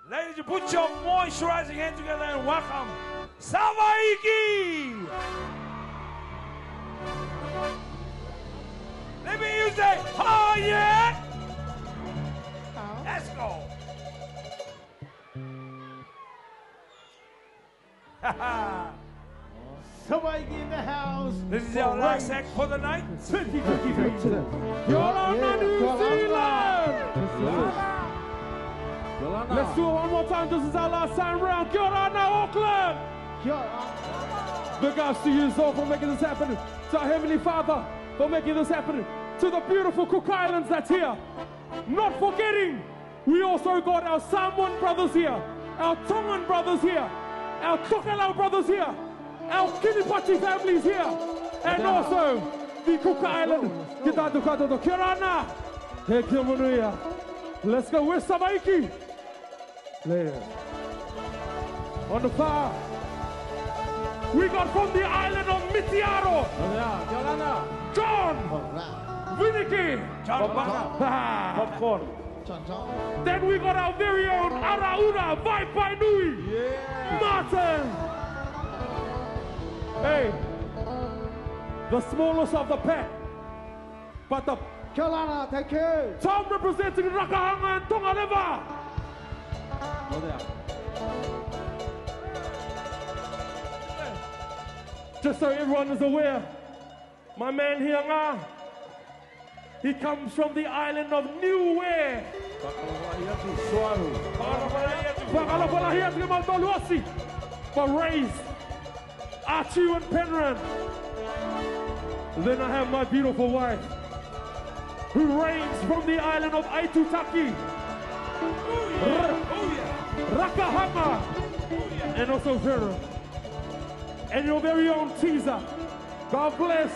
Ladies, put your moisturizing hands together and welcome Savaiki! Let me use that. Oh, yeah! Let's go. Savaiki in the house. This is our last act for the night. 2023. Yolanda, New Zealand! Let's do it one more time. This is our last time round. Kia ora na Auckland! Big ups to you, Zo, for making this happen. To our Heavenly Father for making this happen. To the beautiful Cook Islands that's here. Not forgetting, we also got our Samoan brothers here, our Tongan brothers here, our Tokelau brothers here, our Kiribati families here, and also the Cook Island. Kia ora na. He kia manuia. Let's go. Where's Savaiki? There. On the far. We got from the island of Mitiaro. John. Viniki. Popcorn. Then we got our very own Arauna Vai Pai Nui. Martin. Hey. The smallest of the pack. But the Kalana, thank you. Tom representing Rakahanga and Tongareva. Just so everyone is aware, my man Hianga, he comes from the island of Niue. But raised Achu and Penryn. Then I have my beautiful wife, who reigns from the island of Aitutaki, Rakahama, and also Vera. And your very own teaser. God bless.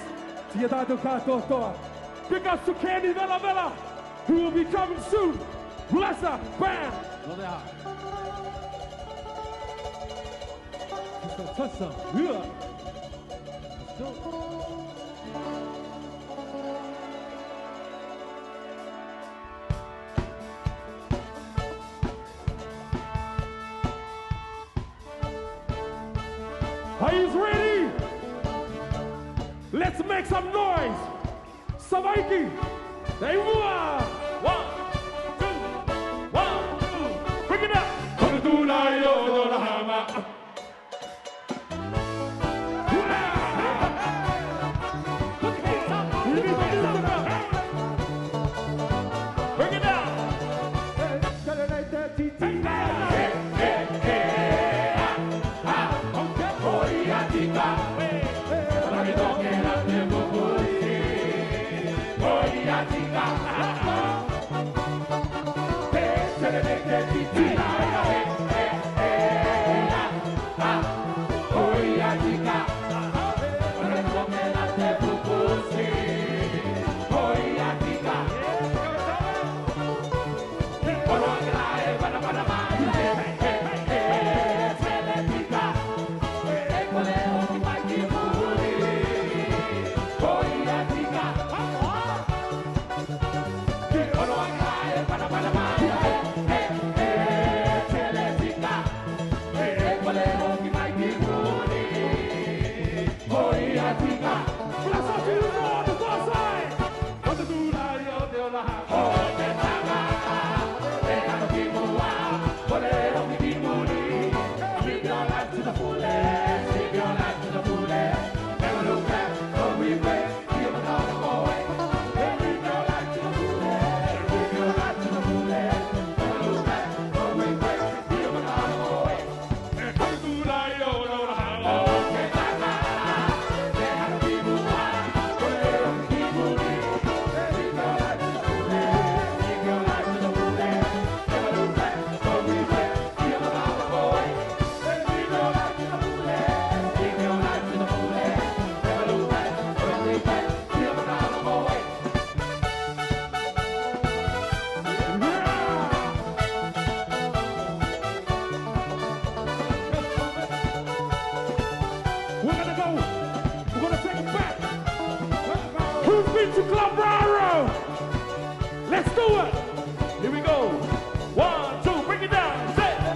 Big ups to Candy Vela Vela, who will be coming soon. Bless her, bam. Are you ready? Let's make some noise. Savaiki. There you are. 1, 2, 1, 2. Bring it up. Bring it down. To Club Raro. Let's do it. Here we go. 1, 2, bring it down. Set.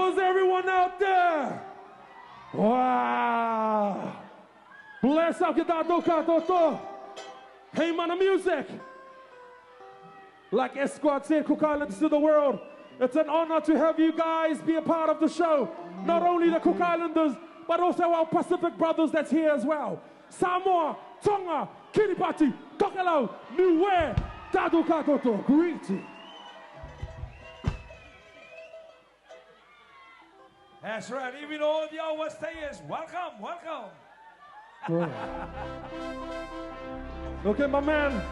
How's everyone out there? Wow. Bless up, get that doutor. Hey, man, the music. Like Esquad said, Cook Islands to the world. It's an honor to have you guys be a part of the show. Not only the Cook Islanders, but also our Pacific brothers that's here as well. Samoa, Tonga, Kiribati, Tokelau, Niue, Taduka Toto. Greetings. That's right. Even all the our stayers, welcome, welcome. Okay, my man.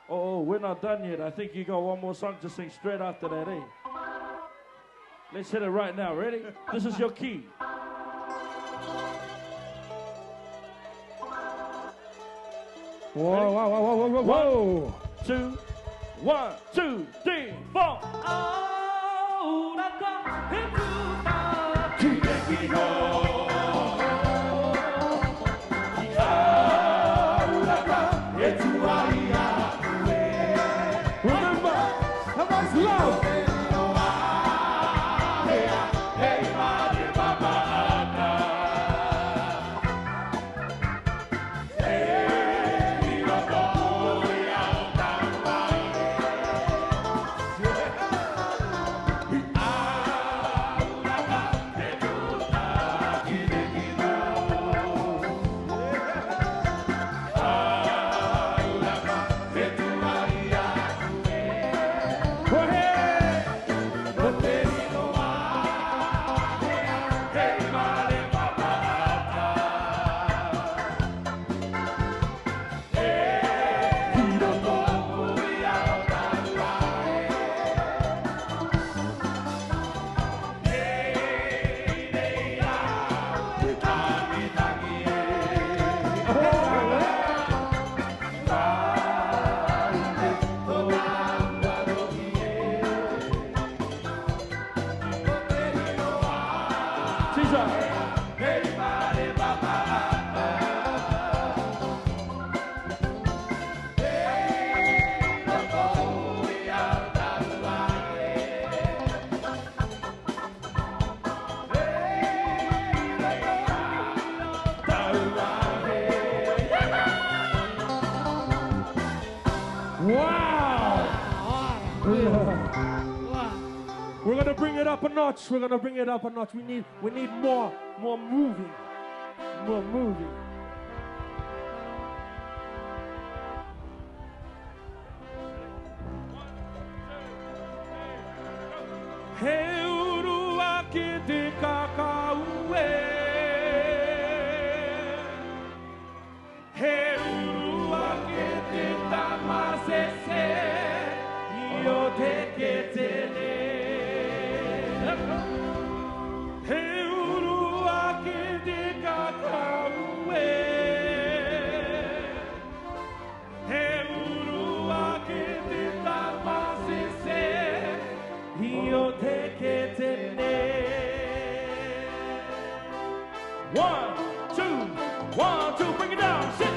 Oh, we're not done yet. I think you got one more song to sing straight after that, eh? Let's hit it right now. Ready? This is your key. Whoa, whoa, whoa, whoa, whoa, whoa. 1, 2, 3, 4. Teacher. We're gonna bring it up a notch. We're gonna bring it up a notch. We need more moving. More moving. Hey, urua kiti kakauwe. Hey, urua kiti tamasese. Yo te ketene. Hey, urua kiti kakauwe. Hey, urua kiti tamasese. Yo te ketene. 1, 2, 1, 2, bring it down. Shit.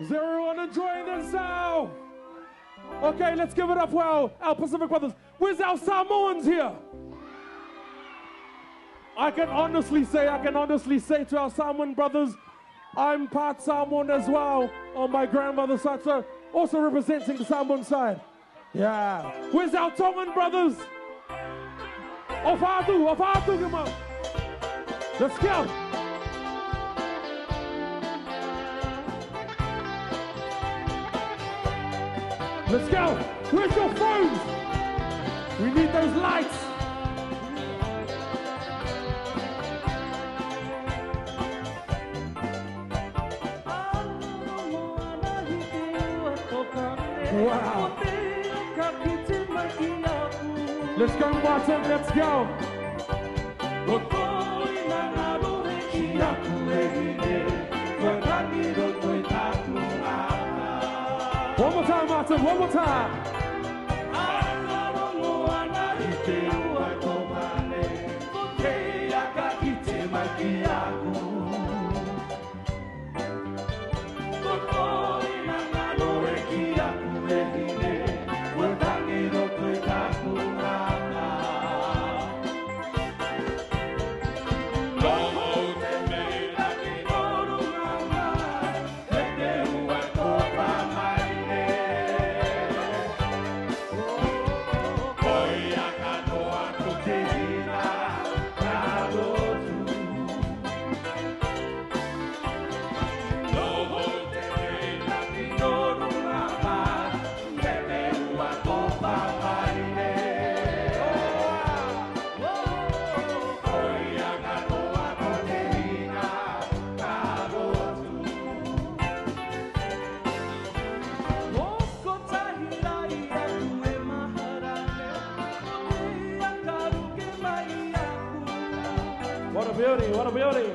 Is everyone enjoying this now? Okay, let's give it up for our Pacific brothers. Where's our Samoans here? I can honestly say to our Samoan brothers, I'm part Samoan as well on my grandmother's side, so also representing the Samoan side. Yeah. Where's our Tongan brothers? Ofadu, come on. Let's go. Let's go. Where's your phones? We need those lights. Wow. Let's go, Martin, let's go. One more time, Martin, one more time. What a beauty, what a beauty.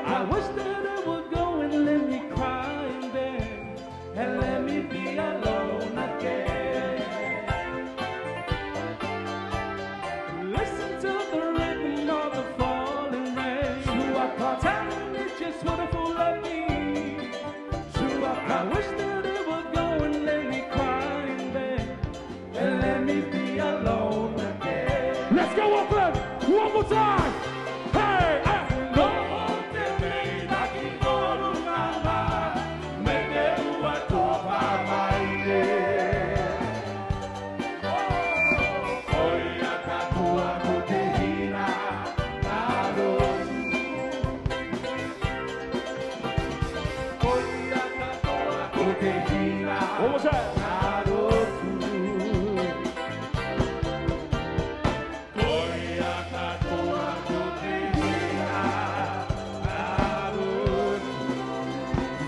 I wish that I would go and let me cry in bed and let me be alone again. Listen to the rhythm of the falling rain. Time is just wonderful of me. I wish that I would go and let me cry in bed and let me be alone again. Let's go, Auckland! One more time! Hey! One more time.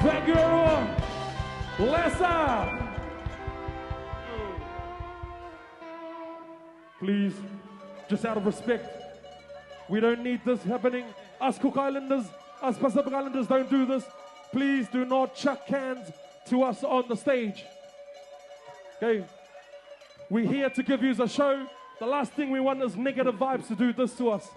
Thank you, everyone. Lessa. Please, just out of respect, we don't need this happening. Us Cook Islanders, us Pacific Islanders don't do this. Please do not chuck cans to us on the stage. Okay? We're here to give you a show. The last thing we want is negative vibes to do this to us.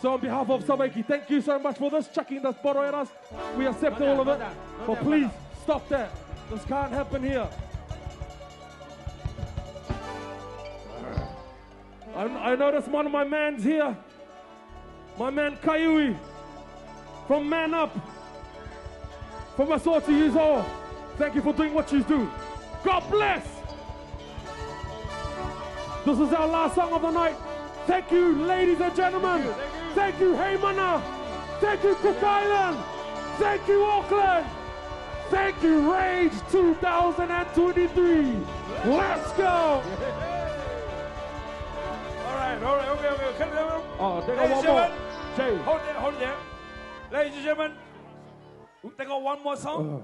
So on behalf of Sabeki, thank you so much for this, chucking this bottle at us. We accept all of it. But please, stop that. This can't happen here. I noticed one of my mans here. My man Kaiui from Man Up. From us all to you all. Thank you for doing what you do. God bless. This is our last song of the night. Thank you, ladies and gentlemen. Thank you, Heimana. Thank you, Cook Island. Thank you, Auckland. Thank you, Rage 2023. Let's go. All right, okay. Oh, they got one more. Jay. Hold it there. Ladies and gentlemen, they got one more song.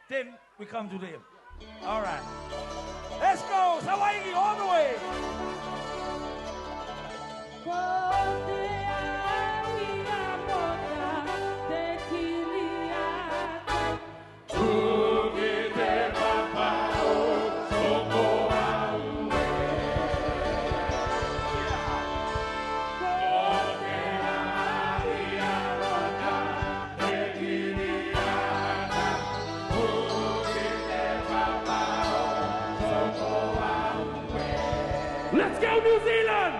Then we come to them. All right. Let's go. Let's go, New Zealand!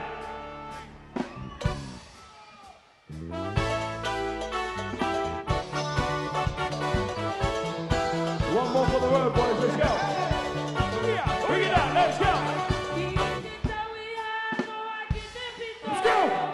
One more for the road, boys. Let's go. Yeah, bring it out. Let's go. Let's go.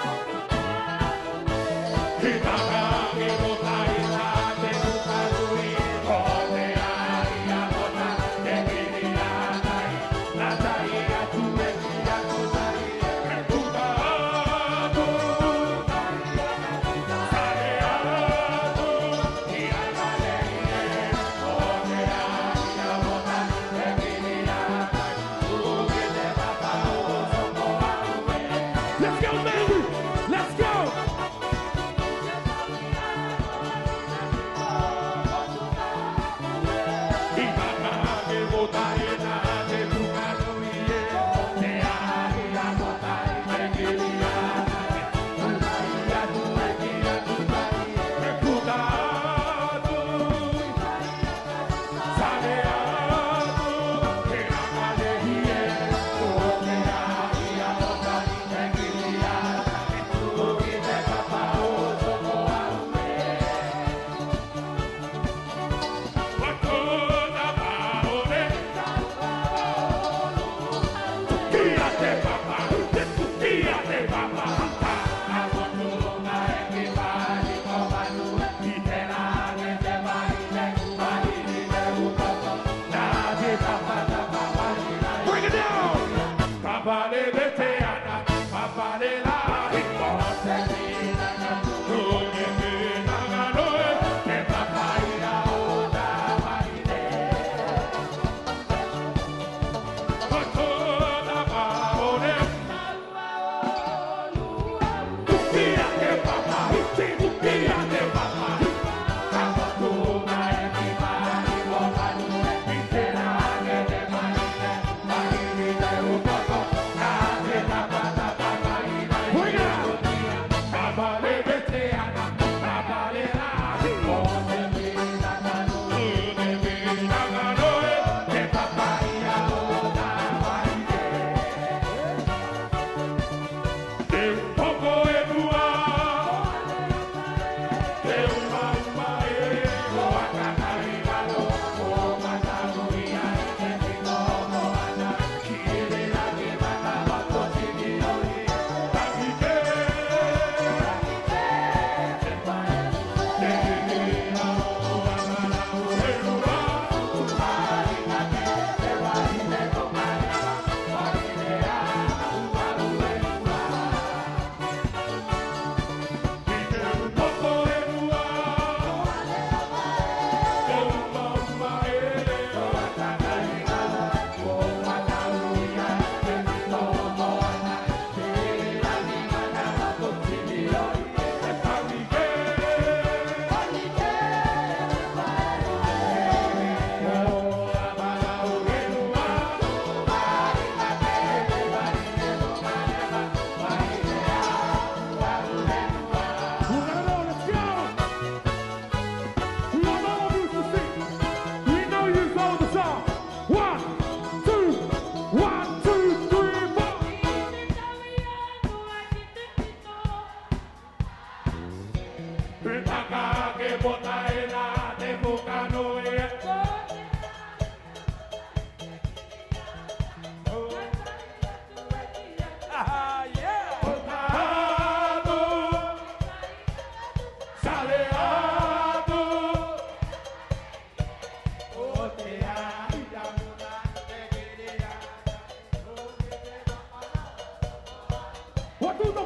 What do the